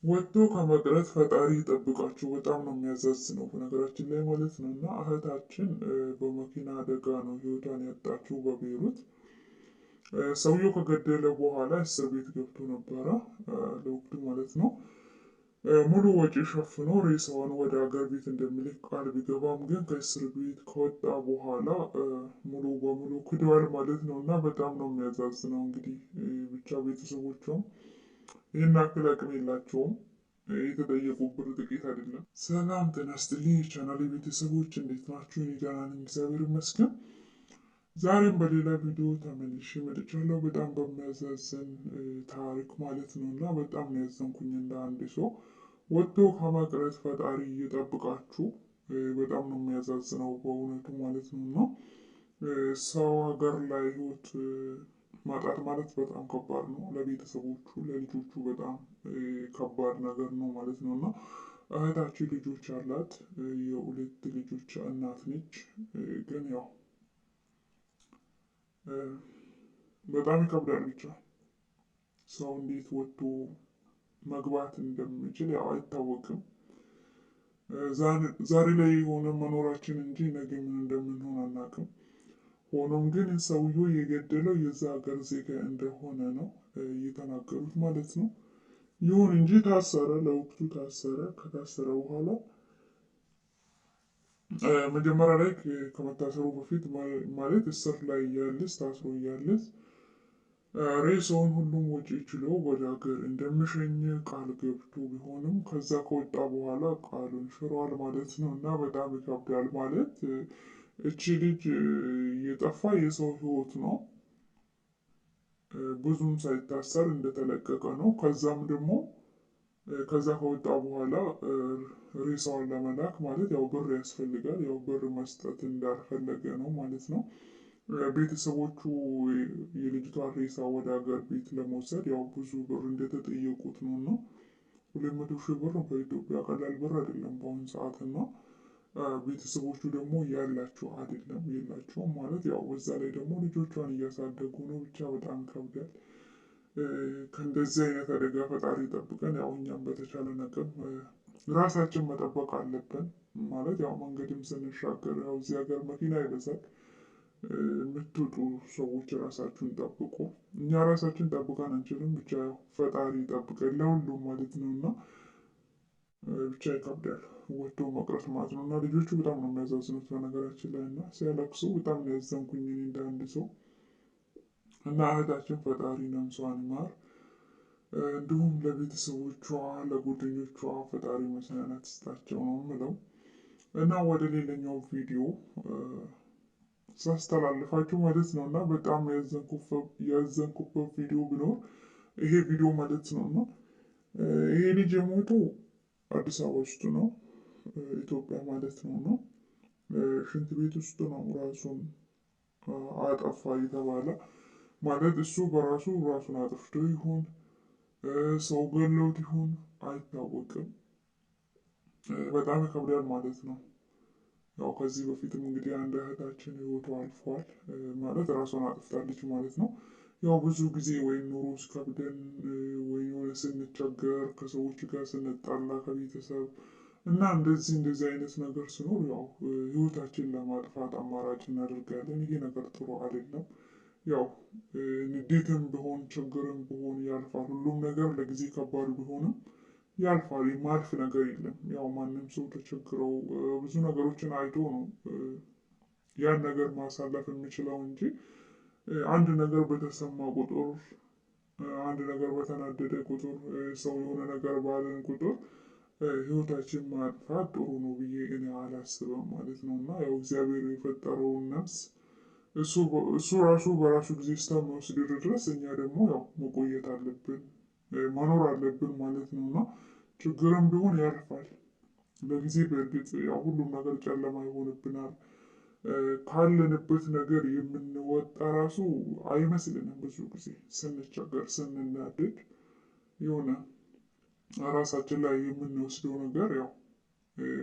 ወጥቶ ከመቅረት ፈጣሪ ይጠብቃችሁ። በጣም ነው የሚያሳዝነው በነገራችን ላይ ማለት ነው። እና እህታችን በመኪና አደጋ ነው ህይወቷን ያጣችው በቤሩት። ሰውየው ከገደለ በኋላ እስር ቤት ገብቶ ነበረ ለወቅቱ ማለት ነው። ሙሉ ወጪ ሸፍኖ ሬሳውን ወደ ሀገር ቤት እንደሚልክ ቃል ቢገባም ግን ከእስር ቤት ከወጣ በኋላ ሙሉ በሙሉ ክዷል ማለት ነው። እና በጣም ነው የሚያሳዝነው። እንግዲህ ብቻ ቤተሰቦቿም ይህን ያክል አቅም የላቸውም። የተጠየቁት ብር ጥቂት አይደለም። ሰላም ጤና ይስጥልኝ የቻናሌ ቤተሰቦች እንዴት ናችሁ? እኔ ደህና ነኝ እግዚአብሔር ይመስገን። ዛሬም በሌላ ቪዲዮ ተመልሼ መጥቻለሁ። በጣም በሚያሳዝን ታሪክ ማለት ነው። እና በጣም ነው ያዘንኩኝ እንደ አንድ ሰው። ወጥቶ ከመቅረት ፈጣሪ እየጠብቃችሁ። በጣም ነው የሚያሳዝነው በእውነቱ ማለት ነው። እና ሰው ሀገር ላይ ህይወት ማጣት ማለት በጣም ከባድ ነው። ለቤተሰቦቹ ለልጆቹ በጣም ከባድ ነገር ነው ማለት ነው። እና እህታችን ልጆች አላት። የሁለት ልጆች እናት ነች። ግን ያው በጣም ይከብዳል። ብቻ ሰው እንዴት ወጥቶ መግባት እንደሚችል ያው አይታወቅም። ዛሬ ላይ የሆነ መኖራችን እንጂ ነገ ምን እንደምንሆን አናውቅም። ሆኖም ግን ሰውየው የገደለው የዛ ሀገር ዜጋ እንደሆነ ነው እየተናገሩት ማለት ነው። ይሁን እንጂ ታሰረ፣ ለወቅቱ ታሰረ። ከታሰረ በኋላ መጀመሪያ ላይ ከመታሰሩ በፊት ማለት እስር ላይ እያለስ ታስሮ እያለስ ሬሳውን ሁሉም ወጪ ችሎ ወደ ሀገር እንደሚሸኝ ቃል ገብቶ ቢሆንም ከዛ ከወጣ በኋላ ቃሉን ሽሯል ማለት ነው። እና በጣም ይከብዳል ማለት እቺ ልጅ የጠፋ የሰው ህይወት ነው። ብዙም ሳይታሰር እንደተለቀቀ ነው። ከዛም ደግሞ ከዛ ከወጣ በኋላ ሬሳውን ለመላክ ማለት ያው ብር ያስፈልጋል። ያው ብር መስጠት እንዳልፈለገ ነው ማለት ነው። ቤተሰቦቹ የልጅቷን ሬሳ ወደ ሀገር ቤት ለመውሰድ ያው ብዙ ብር እንደተጠየቁት ነው። እና 200,000 ብር በኢትዮጵያ ቀላል ብር አይደለም በአሁኑ ሰዓት። እና ቤተሰቦቹ ደግሞ ያላቸው አይደለም የላቸውም ማለት ያው በዛ ላይ ደግሞ ልጆቿን እያሳደጉ ነው። ብቻ በጣም ይከብዳል። ከእንደዚህ አይነት አደጋ ፈጣሪ ይጠብቀን። ያው እኛም በተቻለን አቅም ራሳችን መጠበቅ አለብን ማለት ያው መንገድም ስንሻገር ያው እዚህ ሀገር መኪና ይበዛል። የምትወጡ ሰዎች ራሳችሁን ጠብቁ። እኛ ራሳችን ጠብቀን አንችልም። ብቻ ያው ፈጣሪ ይጠብቀን ለሁሉም ማለት ነው። እና ብቻ ይከብዳል ወጥቶ መቅረት ማለት ነው። እና ልጆቹ በጣም ነው የሚያሳዝኑት በነገራችን ላይ። እና ሲያለቅሱ በጣም ነው ያዘንኩኝ እኔ እንደ አንድ ሰው። እና እህታችን ፈጣሪ ነፍሷን ይማር። እንዲሁም ለቤተሰቦቿ ለጓደኞቿ ፈጣሪ መጽናናት ይስጣቸው ነው የምለው። እና ወደ ሌላኛው ቪዲዮ ሳስተላልፋችሁ ማለት ነው። እና በጣም ያዘንኩበት ቪዲዮ ቢኖር ይሄ ቪዲዮ ማለት ነው። እና ይሄ ልጅ የሞተው አዲስ አበባ ውስጥ ነው፣ ኢትዮጵያ ማለት ነው። እና ሽንት ቤት ውስጥ ነው ራሱን አጠፋ የተባለ ማለት እሱ በራሱ ራሱን አጥፍቶ ይሁን ሰው ገሎት ይሁን አይታወቅም። በጣም ይከብዳል ማለት ነው። ያው ከዚህ በፊትም እንግዲህ አንድ እህታችን ህይወቷ አልፏል ማለት ራሷን አጥፍታለች ማለት ነው። ያው ብዙ ጊዜ ወይም ኑሮ ሲከብደን ወይ የሆነ ስንቸገር ከሰዎች ጋር ስንጣላ ከቤተሰብ እና እንደዚህ አይነት ነገር ሲኖር ያው ህይወታችንን ለማጥፋት አማራጭ እናደርጋለን። ይሄ ነገር ጥሩ አይደለም። ያው ንዴትም ቢሆን ችግርም ቢሆን ያልፋል። ሁሉም ነገር ለጊዜ ከባድ ቢሆንም ያልፋል። የማያልፍ ነገር የለም። ያው ማንም ሰው ተቸግረው ብዙ ነገሮችን አይቶ ነው ያን ነገር ማሳለፍ የሚችለው እንጂ አንድ ነገር በተሰማ ቁጥር አንድ ነገር በተናደደ ቁጥር ሰው የሆነ ነገር ባለን ቁጥር ህይወታችን ማጥፋት ጥሩ ነው ብዬ እኔ አላስብም ማለት ነው። እና ያው እግዚአብሔር የፈጠረውን ነፍስ እሱ ራሱ በራሱ ጊዜ እስከሚወስድ ድረስ እኛ ደግሞ ያው መቆየት አለብን መኖር አለብን ማለት ነው። እና ችግርም ቢሆን ያልፋል በጊዜ። በእርግጥ ያው ሁሉም ነገር ጨለማ ይሆንብናል። ካለንበት ነገር የምንወጣ ራሱ አይመስልንም። ብዙ ጊዜ ስንቸገር ስንናደድ የሆነ ራሳችን ላይ የምንወስደው ነገር ያው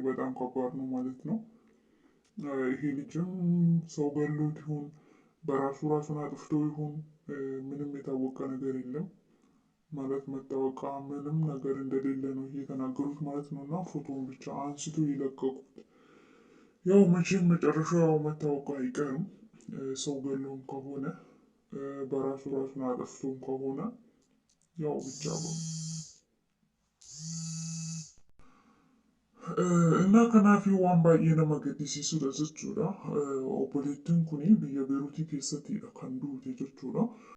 በጣም ከባድ ነው ማለት ነው። ይሄ ልጅም ሰው ገሎት ይሁን በራሱ ራሱን አጥፍቶ ይሁን ምንም የታወቀ ነገር የለም። ማለት መታወቂያ ምንም ነገር እንደሌለ ነው የተናገሩት ማለት ነው። እና ፎቶን ብቻ አንስቶ የለቀቁት። ያው መቼም መጨረሻው ያው መታወቂያ አይቀርም። ሰው ገሎም ከሆነ በራሱ ራሱን አጠፍቶም ከሆነ ያው ብቻ እና ከናፊ waan baay'ee nama gaddisiisudha jechuudha. Obboleettiin kun biyya Beeruutii keessattidha kan duute jechuudha.